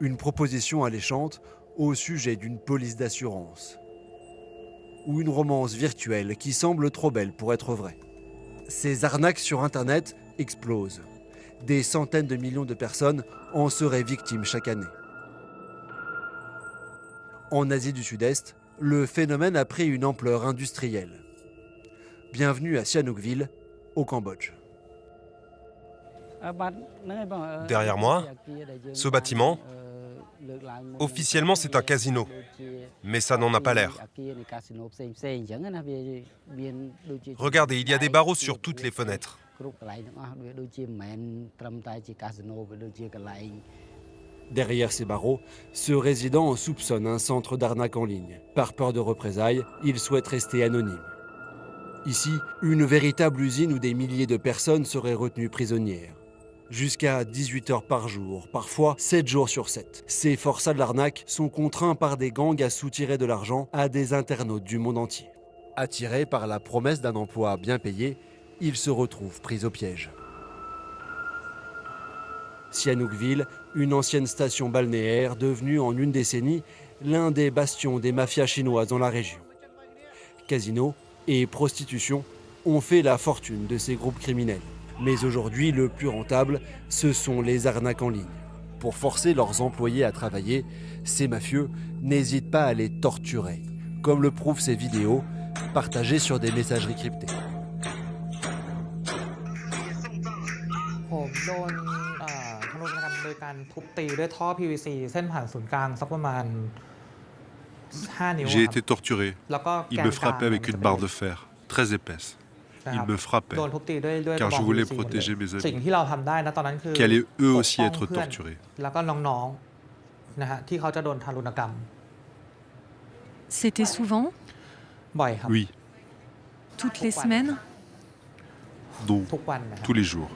Une proposition alléchante au sujet d'une police d'assurance. Ou une romance virtuelle qui semble trop belle pour être vraie. Ces arnaques sur Internet explosent. Des centaines de millions de personnes en seraient victimes chaque année. En Asie du Sud-Est, le phénomène a pris une ampleur industrielle. Bienvenue à Sihanoukville, au Cambodge. Derrière moi, ce bâtiment, officiellement c'est un casino, mais ça n'en a pas l'air. Regardez, il y a des barreaux sur toutes les fenêtres. Derrière ces barreaux, ce résident soupçonne un centre d'arnaque en ligne. Par peur de représailles, il souhaite rester anonyme. Ici, une véritable usine où des milliers de personnes seraient retenues prisonnières. Jusqu'à 18 heures par jour, parfois 7 jours sur 7. Ces forçats de l'arnaque sont contraints par des gangs à soutirer de l'argent à des internautes du monde entier. Attirés par la promesse d'un emploi bien payé, ils se retrouvent pris au piège. Sihanoukville, une ancienne station balnéaire devenue en une décennie l'un des bastions des mafias chinoises dans la région. Casinos et prostitution ont fait la fortune de ces groupes criminels. Mais aujourd'hui, le plus rentable, ce sont les arnaques en ligne. Pour forcer leurs employés à travailler, ces mafieux n'hésitent pas à les torturer, comme le prouvent ces vidéos partagées sur des messageries cryptées. J'ai été torturé. Il me frappait avec une barre de fer, très épaisse. Il me frappait, car je voulais protéger mes amis, qui allaient eux aussi être torturés. C'était souvent? Oui, Toutes les semaines? non, tous les jours.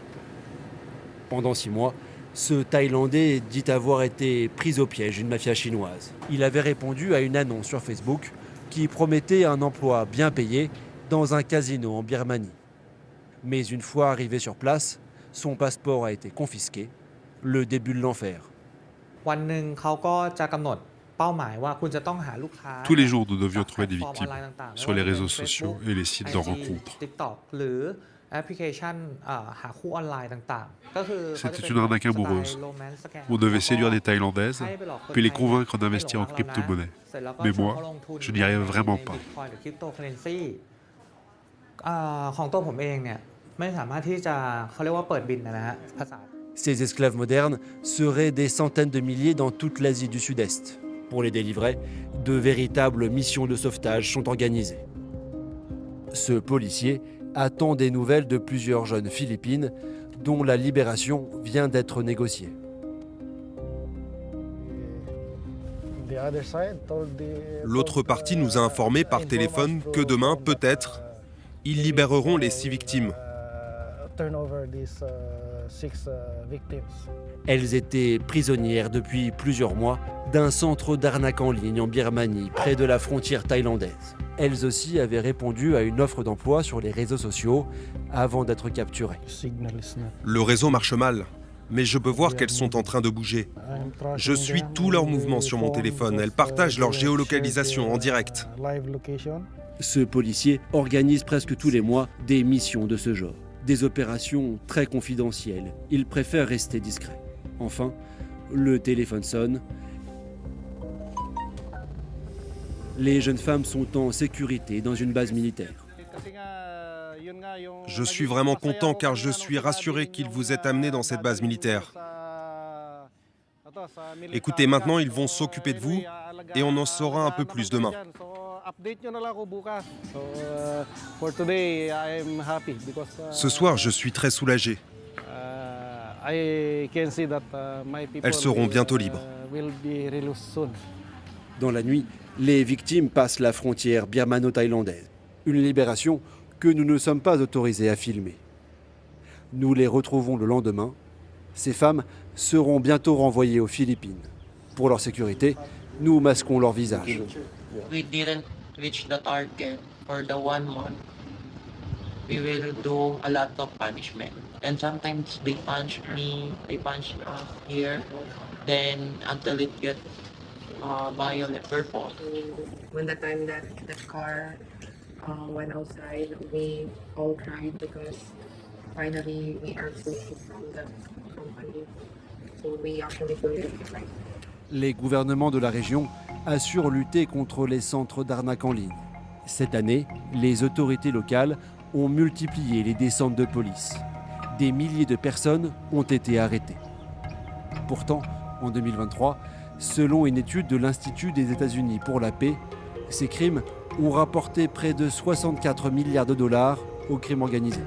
Pendant 6 mois, ce Thaïlandais dit avoir été pris au piège d'une mafia chinoise. Il avait répondu à une annonce sur Facebook qui promettait un emploi bien payé dans un casino en Birmanie. Mais une fois arrivé sur place, son passeport a été confisqué. Le début de l'enfer. Tous les jours, nous devions trouver des victimes sur les réseaux sociaux et les sites de rencontres. C'était une arnaque amoureuse. On devait séduire des Thaïlandaises, puis les convaincre d'investir en crypto-monnaie. Mais moi, je n'y arrivais vraiment pas. Ces esclaves modernes seraient des centaines de milliers dans toute l'Asie du Sud-Est. Pour les délivrer, de véritables missions de sauvetage sont organisées. Ce policier attend des nouvelles de plusieurs jeunes Philippines dont la libération vient d'être négociée. L'autre partie nous a informé par téléphone que demain, peut-être, ils libéreront les 6 victimes. Elles étaient prisonnières depuis plusieurs mois d'un centre d'arnaque en ligne en Birmanie, près de la frontière thaïlandaise. Elles aussi avaient répondu à une offre d'emploi sur les réseaux sociaux avant d'être capturées. Le réseau marche mal, mais je peux voir qu'elles sont en train de bouger. Je suis tous leurs mouvements sur mon téléphone. Elles partagent leur géolocalisation en direct. Ce policier organise presque tous les mois des missions de ce genre. Des opérations très confidentielles. Il préfère rester discret. Enfin, le téléphone sonne. Les jeunes femmes sont en sécurité dans une base militaire. Je suis vraiment content car je suis rassuré qu'ils vous aient amené dans cette base militaire. Écoutez, maintenant ils vont s'occuper de vous et on en saura un peu plus demain. Ce soir, je suis très soulagé. Elles seront bientôt libres. Dans la nuit, les victimes passent la frontière birmano-thaïlandaise. Une libération que nous ne sommes pas autorisés à filmer. Nous les retrouvons le lendemain. Ces femmes seront bientôt renvoyées aux Philippines. Pour leur sécurité, nous masquons leur visage. We didn't reach the target for the 1 month. We will do a lot of punishment. And sometimes they punch me, they punch here. then until it gets violet purple. When the time that the car went outside, we all cried because finally we are free from the company. So we actually feel really right. Les gouvernements de la région assurent lutter contre les centres d'arnaque en ligne. Cette année, les autorités locales ont multiplié les descentes de police. Des milliers de personnes ont été arrêtées. Pourtant, en 2023, selon une étude de l'Institut des États-Unis pour la paix, ces crimes ont rapporté près de 64 milliards de dollars au crime organisé.